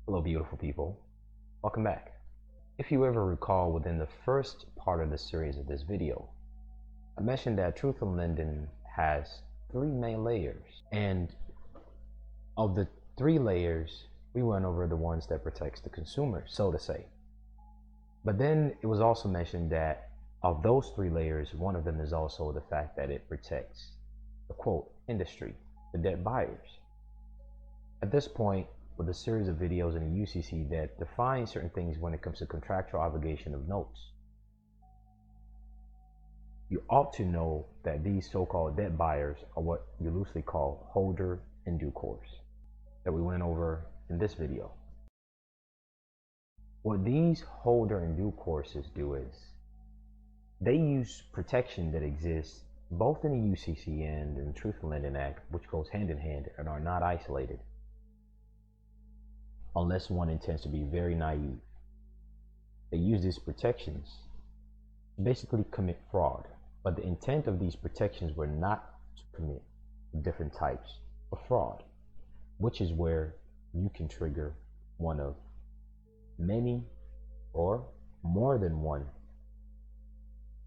Hello, beautiful people. Welcome back. If you ever recall, within the first part of the series of this video, I mentioned that Truth in Lending has three main layers. And of the three layers, we went over the ones that protects the consumer, so to say. But then it was also mentioned that of those three layers, one of them is also the fact that it protects the quote industry, the debt buyers. At this point, with a series of videos in the UCC that define certain things when it comes to contractual obligation of notes, you ought to know that these so-called debt buyers are what you loosely call holder in due course, that we went over in this video. What these holder in due courses do is they use protection that exists both in the UCC and in the Truth in Lending Act, which goes hand in hand and are not isolated, unless one intends to be very naive. They use these protections to basically commit fraud, but the intent of these protections were not to commit different types of fraud, which is where you can trigger one of many or more than one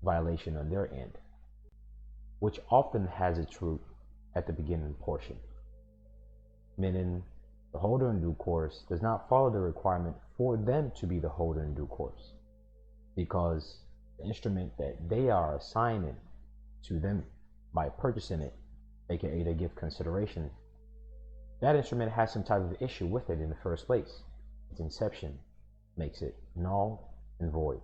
violation on their end, which often has its root at the beginning portion, meaning the holder in due course does not follow the requirement for them to be the holder in due course, because the instrument that they are assigning to them by purchasing it, aka they give consideration, that instrument has some type of issue with it in the first place. Its inception makes it null and void.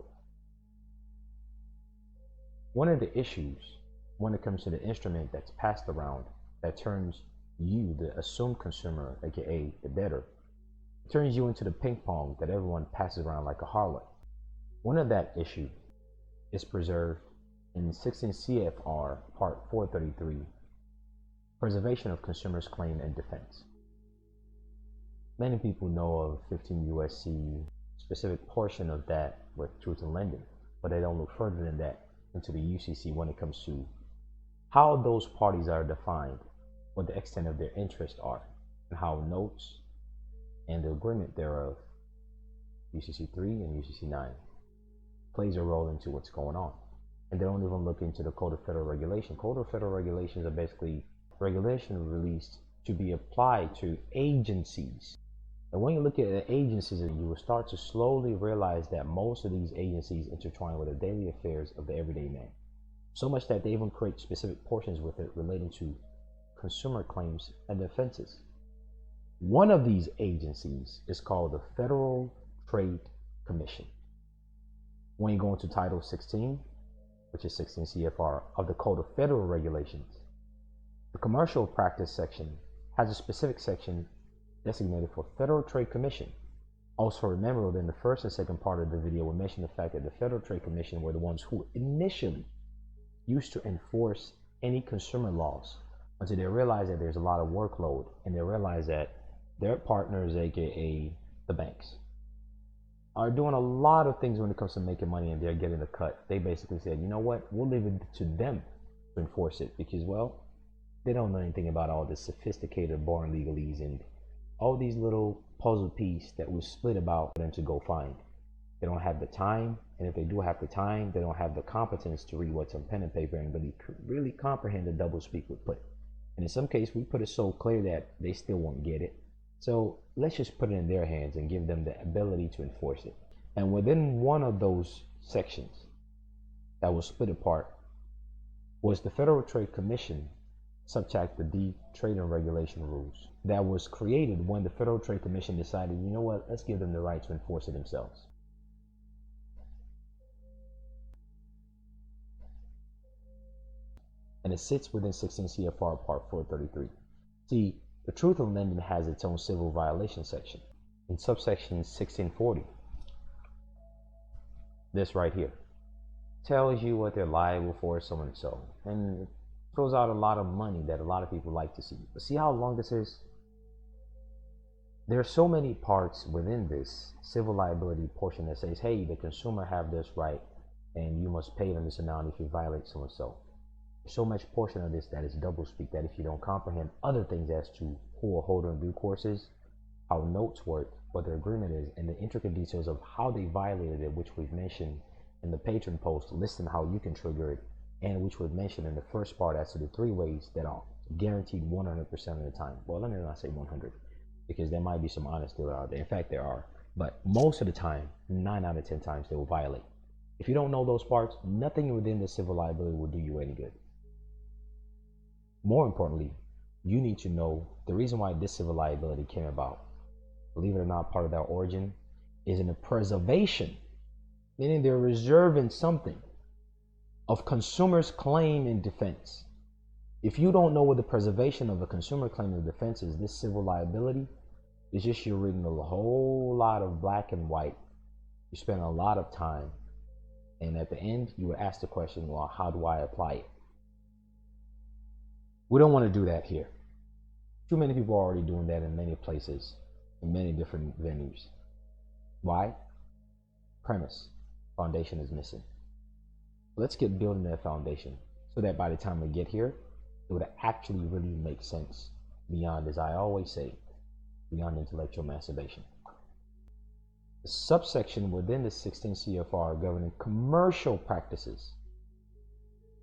One of the issues when it comes to the instrument that's passed around that turns you, the assumed consumer, aka the debtor, turns you into the ping pong that everyone passes around like a harlot. One of that issue is preserved in 16 CFR Part 433, Preservation of Consumers' Claim and Defense. Many people know of 15 USC specific portion of that with Truth in Lending, but they don't look further than that into the UCC when it comes to how those parties are defined, what the extent of their interests are, and how notes and the agreement thereof, UCC 3 and UCC 9, plays a role into what's going on. And they don't even look into the Code of Federal Regulation. Code of Federal Regulations are basically regulations released to be applied to agencies. And when you look at the agencies, you will start to slowly realize that most of these agencies intertwine with the daily affairs of the everyday man. So much that they even create specific portions with it relating to consumer claims and defenses. One of these agencies is called the Federal Trade Commission. When you go into Title 16, which is 16 CFR of the Code of Federal Regulations, the Commercial Practice section has a specific section designated for Federal Trade Commission. Also remember, within the first and second part of the video, we mentioned the fact that the Federal Trade Commission were the ones who initially used to enforce any consumer laws until they realize that there's a lot of workload and they realize that their partners, aka the banks, are doing a lot of things when it comes to making money and they're getting a cut. They basically said, you know what, we'll leave it to them to enforce it because, well, they don't know anything about all this sophisticated boring legalese and all these little puzzle pieces that was split about for them to go find. They don't have the time, and if they do have the time, they don't have the competence to read what's on pen and paper and really comprehend the double speak we put. And in some cases, we put it so clear that they still won't get it. So let's just put it in their hands and give them the ability to enforce it. And within one of those sections that was split apart was the Federal Trade Commission, subject the Trade and Regulation Rules, that was created when the Federal Trade Commission decided, you know what, let's give them the right to enforce it themselves. And it sits within 16 CFR Part 433. See, the Truth in Lending has its own civil violation section. In subsection 1640, this right here tells you what they're liable for, so and so. And it throws out a lot of money that a lot of people like to see. But see how long this is? There are so many parts within this civil liability portion that says, hey, the consumer have this right and you must pay them this amount if you violate so and so. So much portion of this that is doublespeak that if you don't comprehend other things as to who a holder in due course is, how notes work, what their agreement is, and the intricate details of how they violated it, which we've mentioned in the patron post, listing how you can trigger it, and which we've mentioned in the first part as to the 3 ways that are guaranteed 100% of the time. Well, let me not say 100, because there might be some honest dealer out there. In fact, there are. But most of the time, 9 out of 10 times, they will violate. If you don't know those parts, nothing within the civil liability will do you any good. More importantly, you need to know the reason why this civil liability came about. Believe it or not, part of that origin is in the preservation, meaning they're reserving something of consumers' claim in defense. If you don't know what the preservation of a consumer claim in defense is, this civil liability is just you're reading a whole lot of black and white. You spend a lot of time, and at the end, you would ask the question, well, how do I apply it? We don't want to do that here. Too many people are already doing that in many places, in many different venues. Why? Premise. Foundation is missing. Let's get building that foundation so that by the time we get here, it would actually really make sense beyond, as I always say, beyond intellectual masturbation. The subsection within the 16 CFR governing commercial practices,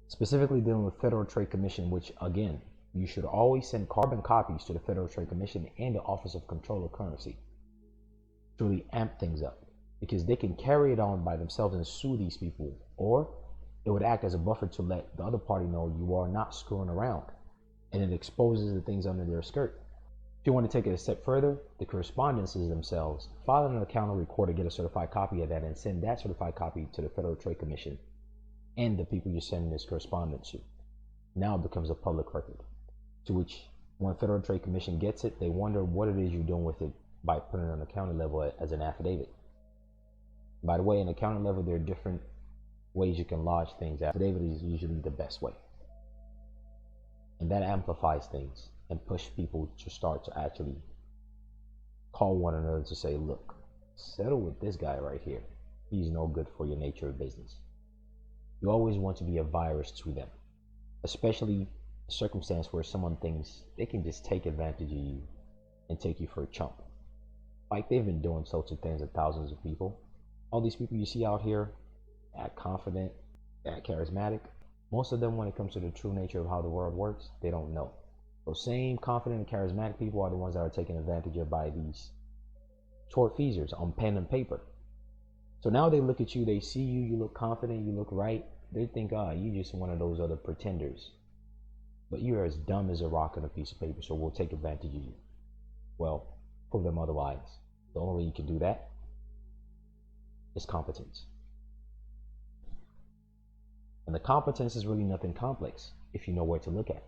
specifically dealing with Federal Trade Commission, which again, you should always send carbon copies to the Federal Trade Commission and the Office of Control of Currency to really amp things up, because they can carry it on by themselves and sue these people, or it would act as a buffer to let the other party know you are not screwing around, and it exposes the things under their skirt. If you want to take it a step further, the correspondences themselves, file an account or record or get a certified copy of that and send that certified copy to the Federal Trade Commission and the people you're sending this correspondence to. Now it becomes a public record, to which when Federal Trade Commission gets it, they wonder what it is you're doing with it by putting it on the county level as an affidavit. By the way, in the county level, there are different ways you can lodge things. Affidavit is usually the best way. And that amplifies things and push people to start to actually call one another to say, look, settle with this guy right here. He's no good for your nature of business. You always want to be a virus to them, especially a circumstance where someone thinks they can just take advantage of you and take you for a chump. Like they've been doing so to tens of thousands of people. All these people you see out here, act confident, act charismatic. Most of them, when it comes to the true nature of how the world works, they don't know. Those same confident and charismatic people are the ones that are taken advantage of by these tortfeasors on pen and paper. So now they look at you, they see you, you look confident, you look right. They think, you just one of those other pretenders. But you're as dumb as a rock on a piece of paper, so we'll take advantage of you. Well, prove them otherwise. The only way you can do that is competence. And the competence is really nothing complex if you know where to look at.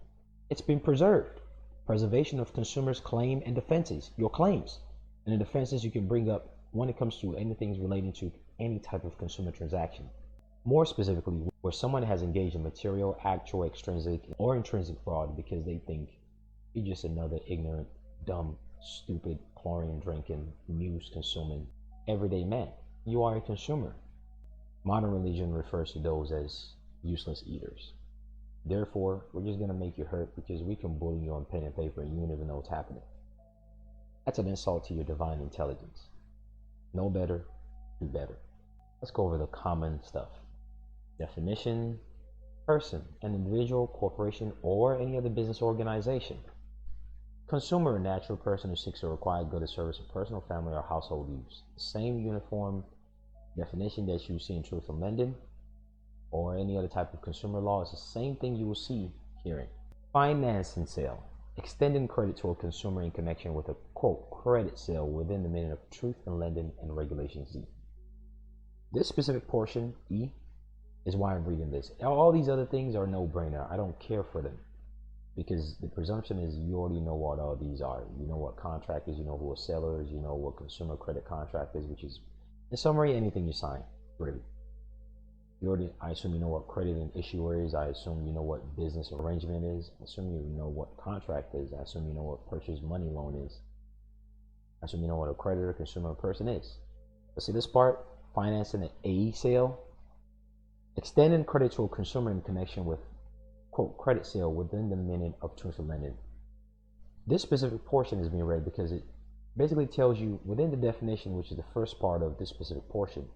It's been preserved. Preservation of consumers' claim and defenses, your claims. And the defenses you can bring up when it comes to anything relating to any type of consumer transaction. More specifically, where someone has engaged in material, actual, extrinsic, or intrinsic fraud because they think you're just another ignorant, dumb, stupid, chlorine drinking, news consuming, everyday man. You are a consumer. Modern religion refers to those as useless eaters. Therefore, we're just going to make you hurt because we can bully you on pen and paper and you don't even know what's happening. That's an insult to your divine intelligence. Know better, do better. Let's go over the common stuff. Definition: person, an individual, corporation, or any other business organization. Consumer, a natural person who seeks to acquire good or service for personal, family, or household use. The same uniform definition that you see in truth in lending or any other type of consumer law is the same thing you will see herein. Finance and sale, extending credit to a consumer in connection with a quote credit sale within the meaning of truth in lending and regulation Z. This specific portion, E, is why I'm reading this. All these other things are no-brainer. I don't care for them because the presumption is you already know what all these are. You know what contract is, you know who a seller is, you know what consumer credit contract is, which is, in summary, anything you sign, really. I assume you know what credit and issuer is. I assume you know what business arrangement is. I assume you know what contract is. I assume you know what purchase money loan is. I assume you know what a creditor, consumer, person is. Let's see this part, financing an A sale. Extending credit to a consumer in connection with, quote, credit sale within the meaning of truth in lending. This specific portion is being read because it basically tells you within the definition, which is the first part of this specific portion.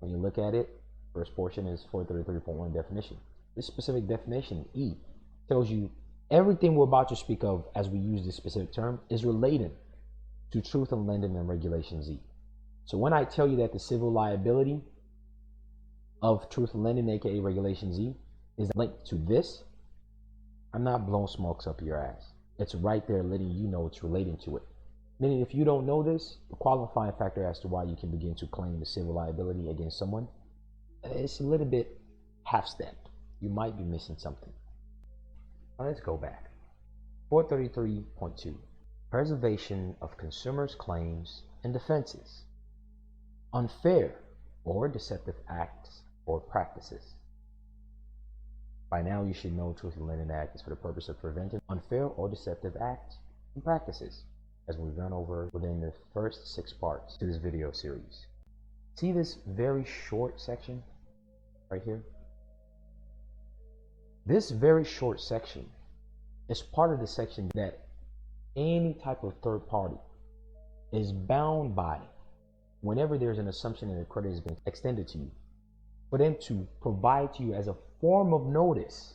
When you look at it, first portion is 433.1 definition. This specific definition, E, tells you everything we're about to speak of as we use this specific term is related to truth in lending and regulation Z. So when I tell you that the civil liability of truth in lending, aka regulation Z, is linked to this, I'm not blowing smokes up your ass. It's right there letting you know it's relating to it. Meaning if you don't know this, the qualifying factor as to why you can begin to claim the civil liability against someone, it's a little bit half-stepped. You might be missing something. Now let's go back. 433.2. Preservation of consumers' claims and defenses. Unfair or deceptive acts or practices. By now you should know Truth in Lending Act is for the purpose of preventing unfair or deceptive acts and practices, as we've gone over within the first 6 parts to this video series. See this very short section right here? This very short section is part of the section that any type of third party is bound by whenever there's an assumption that a credit has been extended to you, for them to provide to you as a form of notice.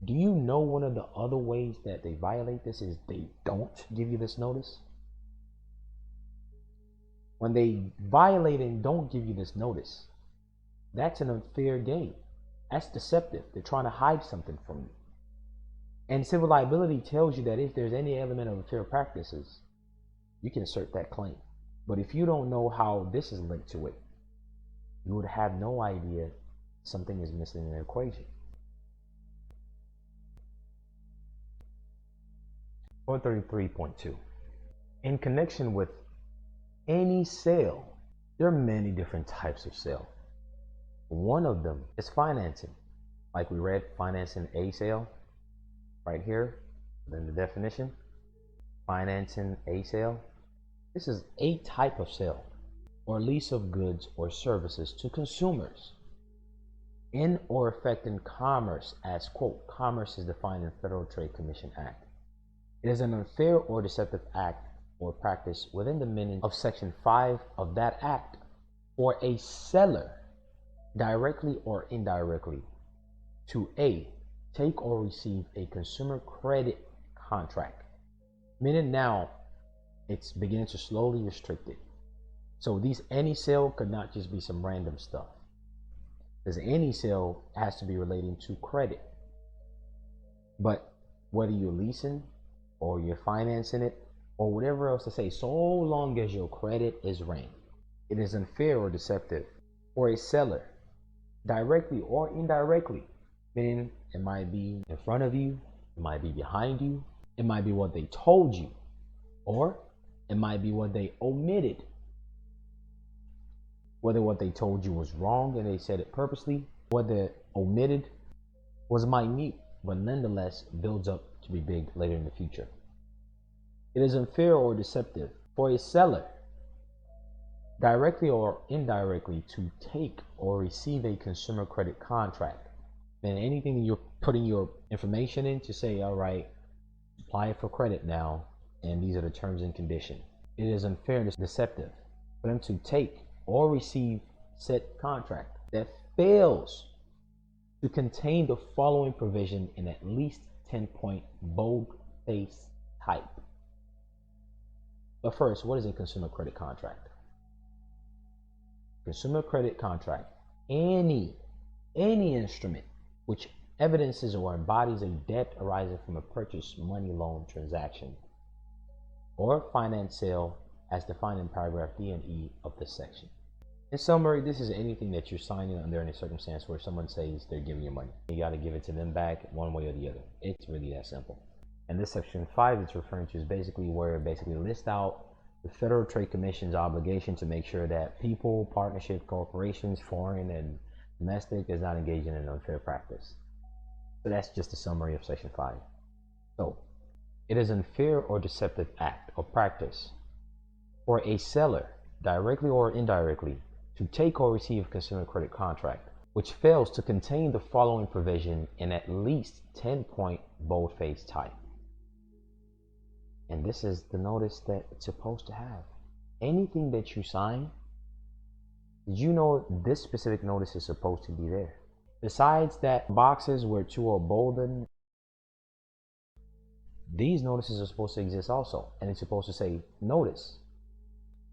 Do you know one of the other ways that they violate this is they don't give you this notice? When they violate and don't give you this notice, that's an unfair game. That's deceptive. They're trying to hide something from you. And civil liability tells you that if there's any element of unfair practices, you can assert that claim. But if you don't know how this is linked to it, you would have no idea something is missing in the equation. 433.2. In connection with any sale, there are many different types of sale. One of them is financing. Like we read, financing a sale right here within the definition. Financing a sale. This is a type of sale or lease of goods or services to consumers in or affecting commerce as, quote, commerce is defined in Federal Trade Commission Act. It is an unfair or deceptive act or practice within the meaning of Section 5 of that act for a seller, directly or indirectly, to A, take or receive a consumer credit contract. Meaning now it's beginning to slowly restrict it. So these any sale could not just be some random stuff. Because any sale has to be relating to credit. But whether you're leasing or you're financing it or whatever else to say, so long as your credit is ran, it is unfair or deceptive for a seller, directly or indirectly. Meaning it might be in front of you, it might be behind you, it might be what they told you, or it might be what they omitted. Whether what they told you was wrong and they said it purposely, whether omitted was minute, but nonetheless builds up to be big later in the future. It is unfair or deceptive for a seller, directly or indirectly, to take or receive a consumer credit contract. And anything you're putting your information in to say, all right, apply for credit now, and these are the terms and conditions. It is unfair and deceptive for them to take or receive said contract that fails to contain the following provision in at least 10-point bold-face type. But first, what is a consumer credit contract? Consumer credit contract, any instrument which evidences or embodies a debt arising from a purchase money loan transaction or finance sale as defined in paragraph D and E of this section. In summary, this is anything that you're signing under in a circumstance where someone says they're giving you money. You got to give it to them back one way or the other. It's really that simple. And this section 5 it's referring to is basically where it basically lists out the Federal Trade Commission's obligation to make sure that people, partnership, corporations, foreign and domestic, is not engaging in unfair practice. So that's just a summary of section 5. So it is an unfair or deceptive act or practice for a seller, directly or indirectly, to take or receive a consumer credit contract which fails to contain the following provision in at least 10-point boldface type. And this is the notice that it's supposed to have. Anything that you sign, did you know this specific notice is supposed to be there? Besides that boxes where two are bolded, these notices are supposed to exist also. And it's supposed to say, notice,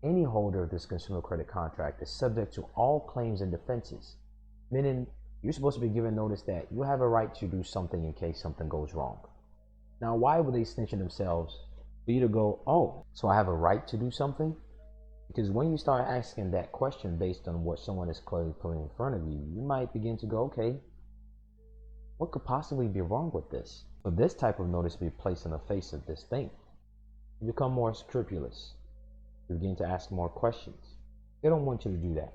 any holder of this consumer credit contract is subject to all claims and defenses. Meaning, you're supposed to be given notice that you have a right to do something in case something goes wrong. Now, why would they snitch on themselves for you to go, oh, so I have a right to do something? Because when you start asking that question based on what someone is clearly putting in front of you, you might begin to go, okay, what could possibly be wrong with this? So this type of notice will be placed on the face of this thing. You become more scrupulous. You begin to ask more questions. They don't want you to do that.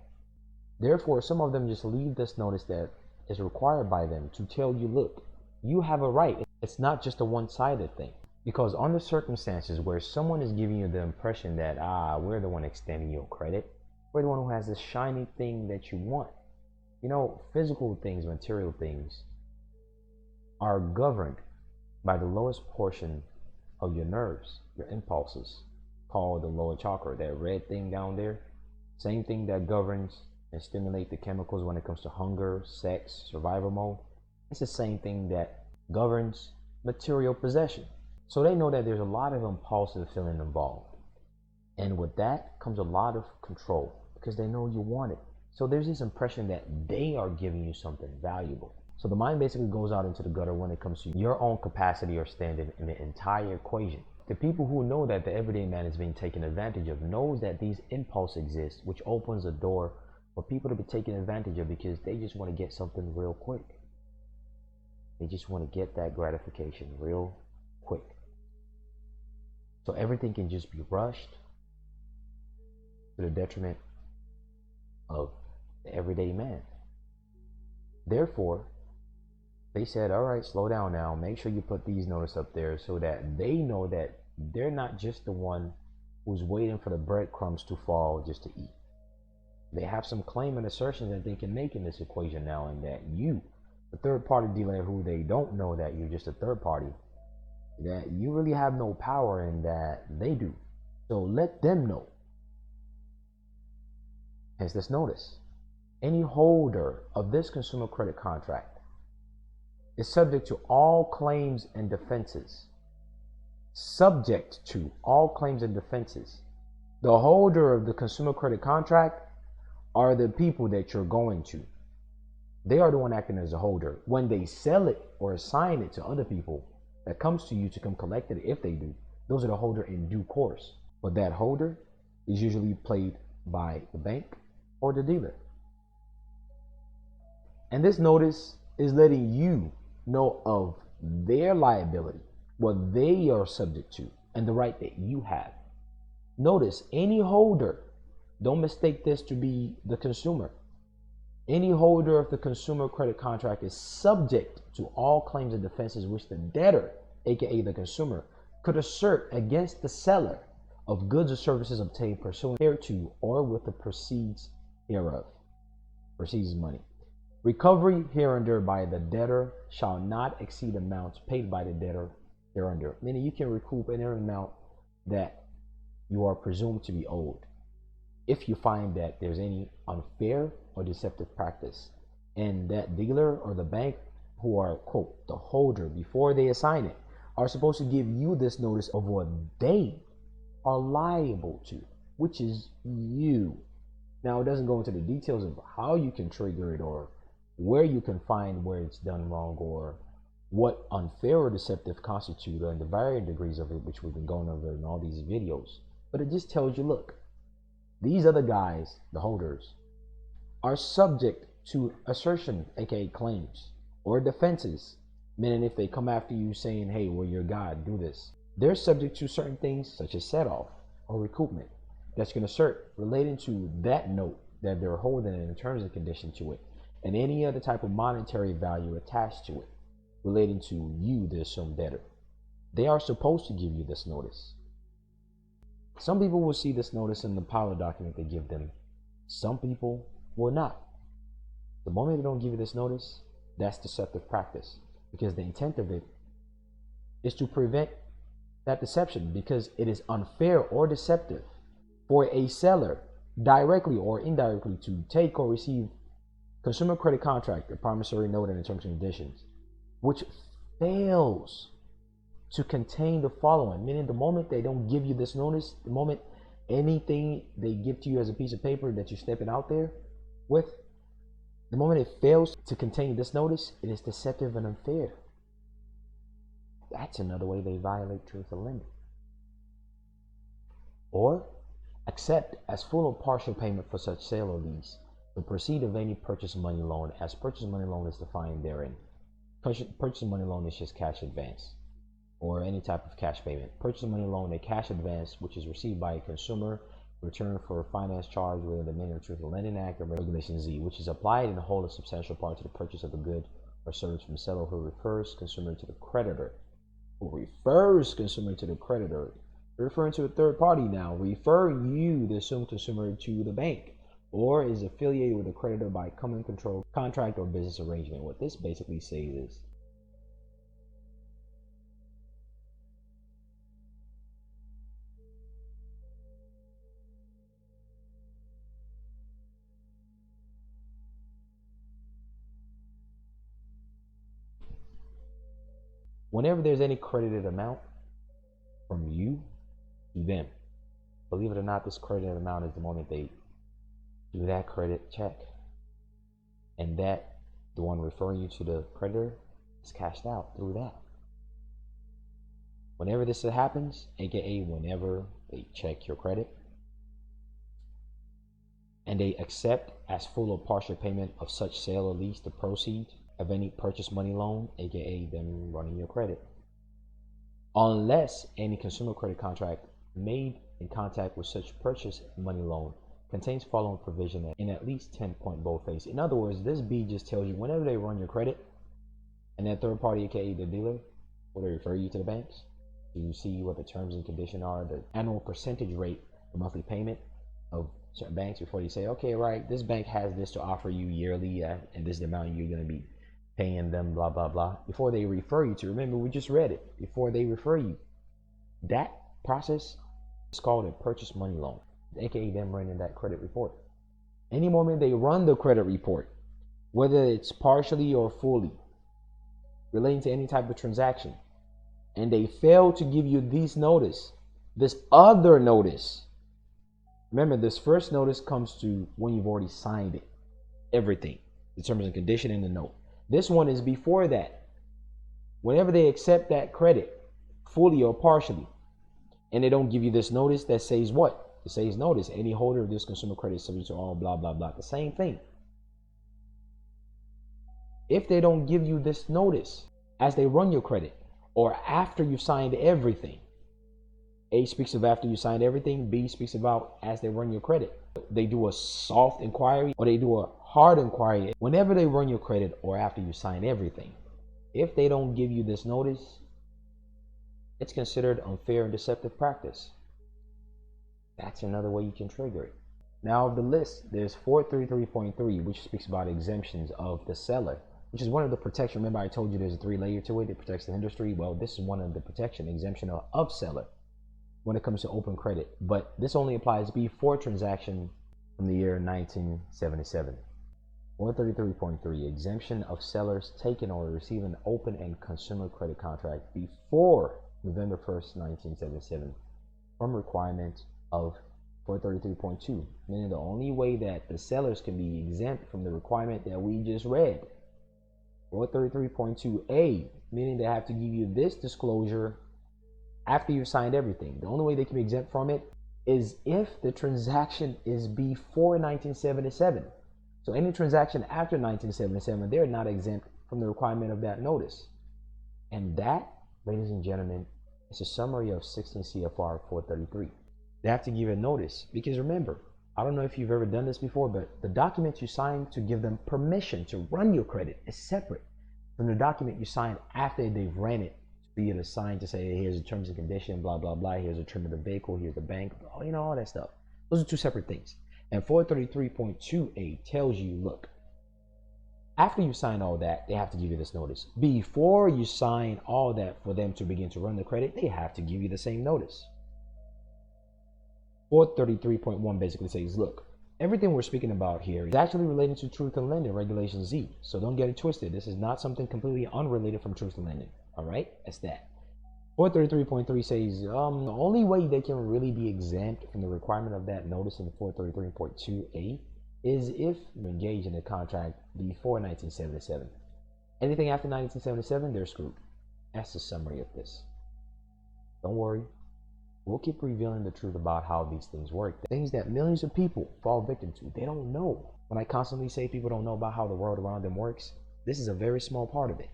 Therefore, some of them just leave this notice that is required by them to tell you, look, you have a right. It's not just a one-sided thing. Because under circumstances where someone is giving you the impression that, we're the one extending your credit, we're the one who has this shiny thing that you want. You know, physical things, material things are governed by the lowest portion of your nerves, your impulses, called the lower chakra, that red thing down there. Same thing that governs and stimulates the chemicals when it comes to hunger, sex, survival mode. It's the same thing that governs material possession. So they know that there's a lot of impulsive feeling involved. And with that comes a lot of control because they know you want it. So there's this impression that they are giving you something valuable. So the mind basically goes out into the gutter when it comes to your own capacity or standing in the entire equation. The people who know that the everyday man is being taken advantage of knows that these impulses exist, which opens a door for people to be taken advantage of because they just want to get something real quick. They just want to get that gratification real quick. So everything can just be rushed to the detriment of the everyday man. Therefore, they said, all right, slow down now. Make sure you put these notices up there so that they know that they're not just the one who's waiting for the breadcrumbs to fall just to eat. They have some claim and assertions that they can make in this equation now, and that you, the third party dealer who they don't know that you're just a third party, that you really have no power in that they do. So let them know. Hence this notice. Any holder of this consumer credit contract is subject to all claims and defenses. Subject to all claims and defenses. The holder of the consumer credit contract are the people that you're going to. They are the one acting as a holder. When they sell it or assign it to other people, that comes to you to come collect it, if they do, those are the holder in due course. But that holder is usually played by the bank or the dealer. And this notice is letting you know of their liability, what they are subject to, and the right that you have. Notice, any holder, don't mistake this to be the consumer. Any holder of the consumer credit contract is subject to all claims and defenses which the debtor, aka the consumer, could assert against the seller of goods or services obtained pursuant thereto or with the proceeds hereof. Proceeds is money. Recovery hereunder by the debtor shall not exceed amounts paid by the debtor hereunder. Meaning you can recoup any amount that you are presumed to be owed, if you find that there's any unfair or deceptive practice, and that dealer or the bank, who are, quote, the holder before they assign it, are supposed to give you this notice of what they are liable to, which is you. Now, it doesn't go into the details of how you can trigger it or where you can find where it's done wrong or what unfair or deceptive constitute and the varying degrees of it, which we've been going over in all these videos. But it just tells you, look, these other guys, the holders, are subject to assertion, aka claims, or defenses, meaning if they come after you saying, hey, we're your God, do this, they're subject to certain things such as set-off or recoupment that's going to assert relating to that note that they're holding in terms and condition to it, and any other type of monetary value attached to it relating to you, the assumed debtor. They are supposed to give you this notice. Some people will see this notice in the pilot document they give them. Some people will not. The moment they don't give you this notice, that's deceptive practice, because the intent of it is to prevent that deception, because it is unfair or deceptive for a seller directly or indirectly to take or receive consumer credit contract, a promissory note, and the terms and conditions, which fails to contain the following, meaning the moment they don't give you this notice, the moment anything they give to you as a piece of paper that you're stepping out there with, the moment it fails to contain this notice, it is deceptive and unfair. That's another way they violate truth of lending. Or accept as full or partial payment for such sale or lease the proceed of any purchase money loan as purchase money loan is defined therein. Purchase money loan is just cash advance or any type of cash payment. Purchase money loan, a cash advance which is received by a consumer return for a finance charge within the meaning of the Truth in Lending Act or Regulation Z, which is applied in whole or substantial part to the purchase of a good or service from the seller who refers consumer to the creditor. Who refers consumer to the creditor. Referring to a third party now. Refer you, the assumed consumer, to the bank, or is affiliated with the creditor by common control, contract, or business arrangement. What this basically says is, whenever there's any credited amount from you to them, believe it or not, this credited amount is the moment they do that credit check, and that the one referring you to the creditor is cashed out through that. Whenever this happens, aka whenever they check your credit and they accept as full or partial payment of such sale or lease the proceeds of any purchase money loan, aka them running your credit, unless any consumer credit contract made in contact with such purchase money loan contains following provision in at least 10-point boldface. In other words, this B just tells you whenever they run your credit and that third party, aka the dealer, will they refer you to the banks to see what the terms and conditions are, the annual percentage rate, the monthly payment of certain banks before you say, okay, right, this bank has this to offer you yearly and this is the amount you're going to be paying them, blah, blah, blah, before they refer you to. Remember, we just read it. Before they refer you. That process is called a purchase money loan, aka them running that credit report. Any moment they run the credit report, whether it's partially or fully relating to any type of transaction, and they fail to give you this notice, this other notice. Remember, this first notice comes to when you've already signed it, everything, the terms and condition and the note. This one is before that. Whenever they accept that credit, fully or partially, and they don't give you this notice that says what? It says notice, any holder of this consumer credit is subject to all blah, blah, blah. The same thing. If they don't give you this notice as they run your credit or after you signed everything, A speaks of after you signed everything, B speaks about as they run your credit. They do a soft inquiry or they do a hard inquiry. Whenever they run your credit or after you sign everything, if they don't give you this notice, it's considered unfair and deceptive practice. That's another way you can trigger it. Now, of the list, there's 433.3, which speaks about exemptions of the seller, which is one of the protection. Remember, I told you there's a 3-layer to it. It protects the industry. Well, this is one of the protection, exemption of seller when it comes to open credit. But this only applies before transaction from the year 1977. 433.3, exemption of sellers taking or receiving open and consumer credit contract before November 1st, 1977 from requirement of 433.2, meaning the only way that the sellers can be exempt from the requirement that we just read. 433.2a, meaning they have to give you this disclosure after you've signed everything. The only way they can be exempt from it is if the transaction is before 1977. So any transaction after 1977, they're not exempt from the requirement of that notice. And that, ladies and gentlemen, is a summary of 16 CFR 433. They have to give a notice because remember, I don't know if you've ever done this before, but the document you sign to give them permission to run your credit is separate from the document you sign after they've ran it, be it a sign to say, hey, here's the terms and conditions, blah, blah, blah, here's the trim of the vehicle, here's the bank, you know, all that stuff. Those are two separate things. And 433.2a tells you, look, After you sign all that, they have to give you this notice. Before you sign all that for them to begin to run the credit, they have to give you the same notice. 433.1 basically says, look, everything we're speaking about here is actually related to Truth in Lending Regulation Z. So don't get it twisted. This is not something completely unrelated from Truth in Lending. All right, that's that. 433.3 says the only way they can really be exempt from the requirement of that notice in 433.2a is if you engage in a contract before 1977. Anything after 1977, they're screwed. That's the summary of this. Don't worry. We'll keep revealing the truth about how these things work. The things that millions of people fall victim to, they don't know. When I constantly say people don't know about how the world around them works, this is a very small part of it,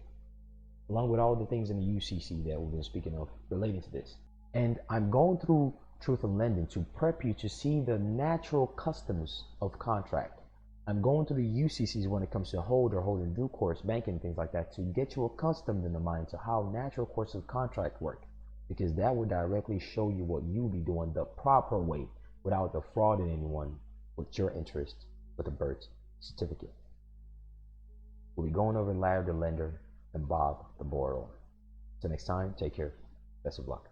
along with all the things in the UCC that we've been speaking of relating to this. And I'm going through Truth in Lending to prep you to see the natural customs of contract. I'm going through the UCCs when it comes to hold or hold in due course, banking, things like that, to get you accustomed in the mind to how natural course of contract work, because that will directly show you what you'll be doing the proper way without defrauding anyone with your interest with a birth certificate. We'll be going over Larry the lender and Bob the borrower. Until next time, take care. Best of luck.